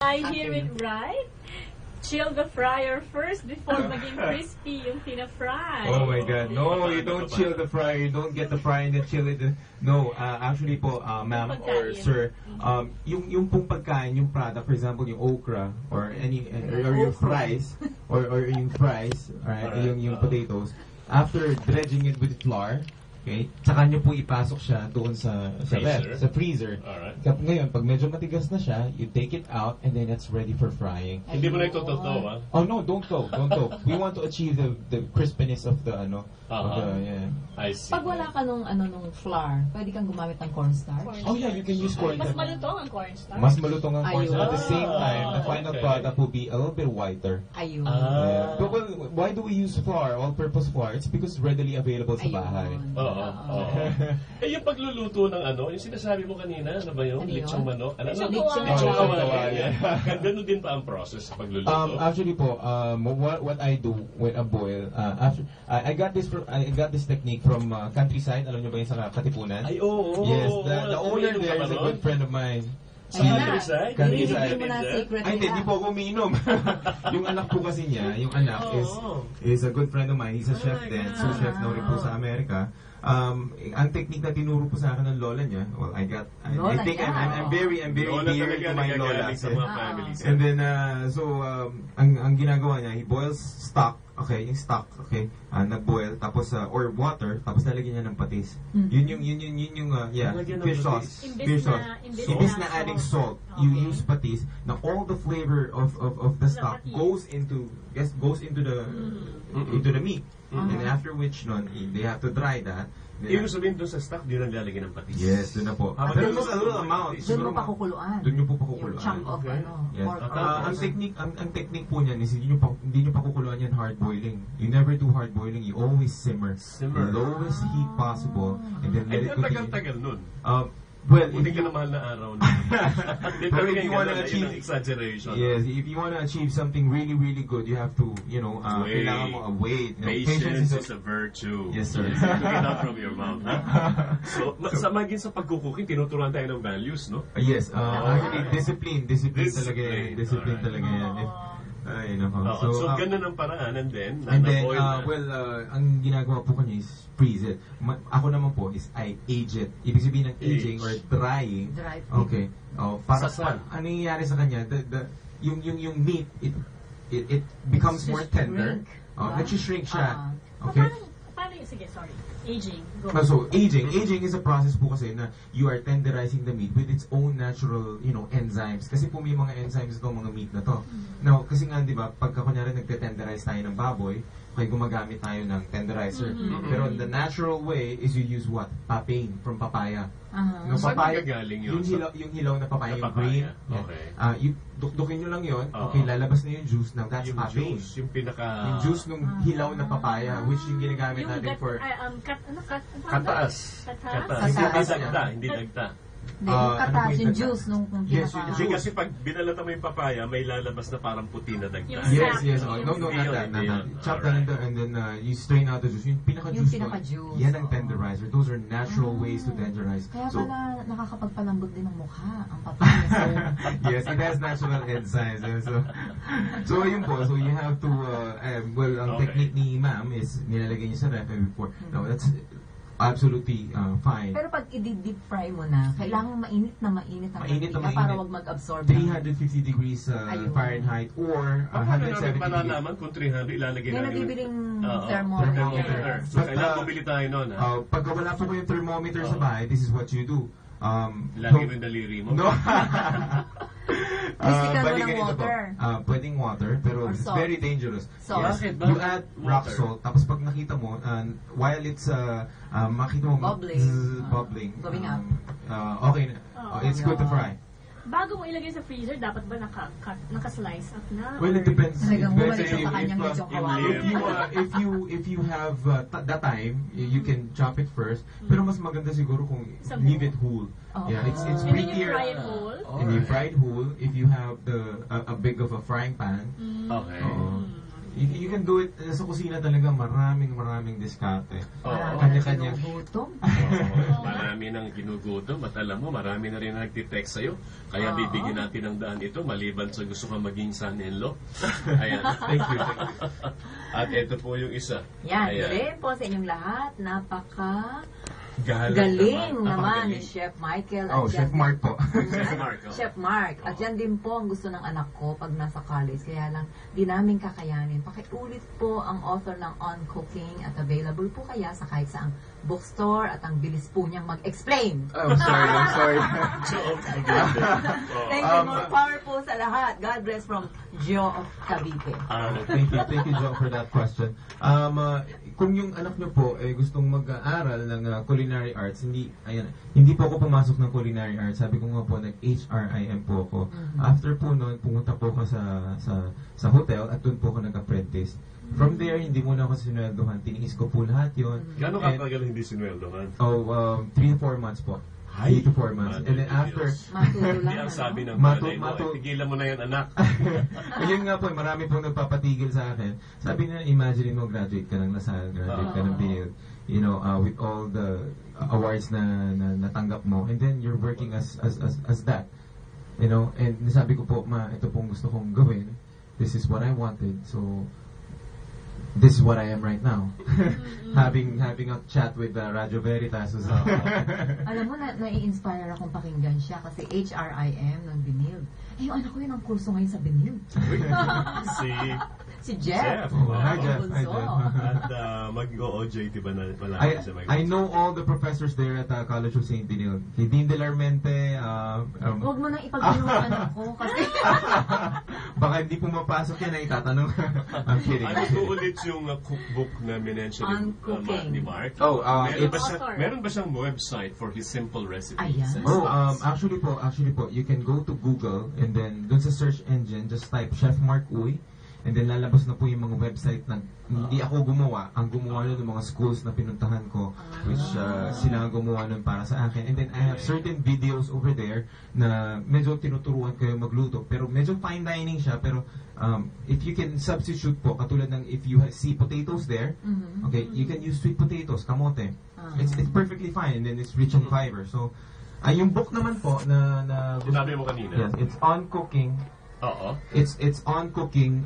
I hear it right? Chill the fryer first before maging crispy yung pina-fry. Oh my God. No, you don't chill the fryer. You don't get the fry and then chill it. No, actually po, ma'am or sir, yung pong pagkain, yung product, for example, yung okra or or yung fries, or yung fries, right, yung potatoes, after dredging it with flour, okay, tsaka nyo po ipasok siya doon sa freezer. Alright. Ngayon, pag medyo matigas na siya, you take it out and then it's ready for frying. Hindi mo na itututo, ha? Oh no, don't go. We want to achieve the crispiness of the I see. Pag wala ka nung flour, pwede kang gumamit ng cornstarch. Oh yeah, you can use corn. Mas malutong ang cornstarch. Mas malutong ang cornstarch. At the Ayun. same time, the final Okay. product will be a little bit whiter. Ayun. Yeah. But why do we use flour, all-purpose flour? It's because readily available sa bahay. Oo. Yung pagluluto ng yung sinasabi mo kanina, ano ba yun? Ano yun? Lechong manok? Lechong Lechong kawali. kawali. Ganun din pa ang process sa pagluluto. Actually po, what I do with a boil, after I got this technique from Countryside. Alam niyo ba yung sa Katipunan? Ay, oo. Yes, the owner there is a good friend of mine. Sa Countryside? Countryside. Hindi mo na secret Ay, hindi po ako umiinom. Yung anak po kasi niya, yung anak is a good friend of mine. He's a chef din, sous chef na rin po sa Amerika. Ang technique na tinuro po sa akin ng lola niya, well, I think I'm very dear to my lola. Sa mga families. And then, ang ginagawa niya, he boils stock, okay, yung stock, okay, nag-boil, tapos, or water, tapos lalagyan niya ng patis. Yun yung, fish sauce. Imbis Imbis na adding salt, you use patis, na all the flavor of the stock goes into the meat. And after which, they have to dry that. Ibig sabihin doon sa stock, di lang lalagyan ng patis. Yes, doon na po. Pero just a little amount. Doon mo pakukuluan. Doon nyo po pakukuluan. Yung chunk of Yes. pork. Ang technique po niyan is hindi nyo pakukuluan yan hard boiling. You never do hard boiling. You always simmer. The lowest heat possible. And then let it Ang continue. tagal-tagal nun. Well, Hindi ka na mahal na araw na. Pero if you want to achieve exaggeration. Yes, if you want to achieve something really, really good, you have to, kailangan mo wait. Patience is a virtue. Yes, sir. You have to get out from your mouth. Huh? So, sa maging sa pagkukuking, tinuturuan tayo ng values, no? Yes, actually, discipline talaga yan. Discipline talaga yan. Ay, nako. So, ganun ang paraan, and then, ang ginagawa po kanya is freeze it. Ako naman po is I age it. Ibig sabihin ng aging or drying. Okay. Para Saan? ano nangyayari sa kanya, yung meat, it becomes more tender. Nag-shrink siya. Okay? Paano sige, sorry. Aging. Go. So, aging is a process po kasi na you are tenderizing the meat with its own natural, enzymes. Kasi po may mga enzymes itong mga meat na to. Now, kasi nga, di ba, pagka kunyari nagte-tenderize tayo ng baboy, kaya gumagamit tayo ng tenderizer. Pero the natural way is you use what? Papain from papaya. Saan nagagaling yun? Yung hilaw na papaya, yung green. Okay. Dukdukin nyo lang yun, okay, lalabas na yung juice. Now, that's papain. Yung Juice nung hilaw na papaya, which yung ginagamit natin for... Katas. Hindi dagta. Yung katas, yung juice nung Yes, Hindi kasi pag binalata mo yung papaya, may lalabas na parang puti na dagta. Yes. No, not that. Chop that and then you strain out the juice. Yung pinaka-juice. Yan ang tenderizer. Those are natural ways to tenderize. Kaya pala nakakapagpalambot din ng mukha ang papaya. Yes, it has natural enzymes. So yun po. So you have to, ang technique ni ma'am is nilalagay niya sa ref before. No, that's absolutely fine. Pero pag i-deep fry mo na, kailangan mainit na mantika para wag mag-absorb. 350 degrees Fahrenheit or Paano 170 namin degrees. malalaman kung 300 ilalagay Yung namin? nabibiling Thermometer. thermometer. So, kailangan bumili tayo nun, ha? Pagka wala po kayong thermometer sa bahay, this is what you do. Lagi mo yung daliri mo. No. Basic balikan ng ito po. water. Pwedeng water, pero Or it's salt. very dangerous. Salt. Yes. Bakit? You add rock Water. salt, tapos pag nakita mo, while it's makita mo Bubbling. bubbling. Going up. Okay na. It's good to fry. Bago mo ilagay sa freezer, dapat ba naka-slice up na? Well, it depends. Talagang It depends bumalik siya sa kanyang medyo kawawa. if you have that time, you can chop it first. Pero mas maganda siguro kung leave it whole. Yeah, it's And then you prettier. fry it whole? And you fry it whole if you have a big of a frying pan. Okay. You can do it sa kusina talaga, maraming diskarte. Kanya-kanya. Marami nang ginugutom at alam mo, marami na rin nagtitext sa'yo. Kaya bibigyan natin ng daan ito maliban sa gusto kang maging son-in-law. Ayan. Thank you. At ito po yung isa. Yan, galing po sa inyong lahat. Galing naman ni Chef Michael. Oh, Chef Mark po. Chef Mark. At yan din po ang gusto ng anak ko pag nasa college. Kaya lang, di namin kakayanin. Pakiulit po ang author ng On Cooking at available po kaya sa kahit saang bookstore at ang bilis po niyang mag-explain. I'm sorry. Thank you. More power po sa lahat. God bless from Joe of Cavite. Thank you, Joe, for that question. Kung yung anak niyo po gustong mag-aaral ng culinary arts, hindi po ako pumasok ng culinary arts. Sabi ko nga po, nag-HRIM po ako. After po noon, pumunta po ako sa hotel at doon po ako nag-apprentice. From there, hindi muna ako sinweldohan. Tiniis ko po lahat yun. Gano'ng katagal hindi sinweldohan? 3 to 4 months po. 3 to 4 months. And then after... Hindi ang sabi ng nanay mo, tigilan mo na yan, anak. Yun nga po, marami pong nagpapatigil sa akin. Sabi na, imagine mo, graduate ka ng Lasal, graduate ka ng Pinil, with all the awards na natanggap mo, and then you're working as that. And sabi ko po, ito pong gusto kong gawin. This is what I wanted, so this is what I am right now. having a chat with Radyo Veritas. Alam mo, nai-inspire akong pakinggan siya kasi HRIM ng Binil. Yung anak ko yun ang kurso ngayon sa Binil. Si Jeff. Hi, Jeff. At mag-OJT ba na malaki siya? I know all the professors there at College of St. Benil. Si Dean de Larmente. Huwag mo nang ipag-inuman ako kasi... Baka hindi pumapasok yan na itatanong. I'm kidding. Ano po ulit yung cookbook na minention ni Mark? Meron ba siyang website for his simple recipes? Actually po, you can go to Google and then dun sa search engine, just type Chef Mark Uy. And then lalabas na po yung mga website na hindi ako gumawa. Ang gumawa nun ng mga schools na pinuntahan ko, which sila ang gumawa nun para sa akin. And then I have certain videos over there na medyo tinuturuan kayo magluto. Pero medyo fine dining siya. Pero if you can substitute po, katulad ng if you see potatoes there, okay, you can use sweet potatoes, kamote. It's perfectly fine and then it's rich in fiber. So, yung book naman po na sinabi mo kanina. Yes, it's On Cooking. It's On Cooking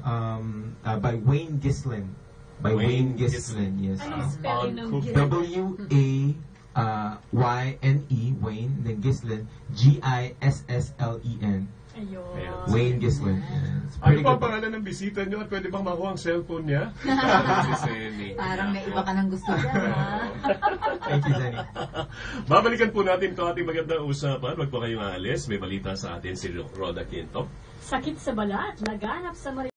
by Wayne Gislin. Wayne Gislin, yes. Ano spelling ng Gislin? W-A-Y-N-E, Wayne, then Gislin, G-I-S-S-L-E-N. Ayun. Wayne Gislin. Ano pa ang pangalan ng bisita niyo at pwede bang makuha ang cellphone niya? Parang may iba ka nang gusto dyan, ha? Thank you, Jenny. Babalikan po natin ito ating magandang usapan. Wag po kayong aalis. May balita sa atin si Roda Quinto. Sakit sa balat, laganap sa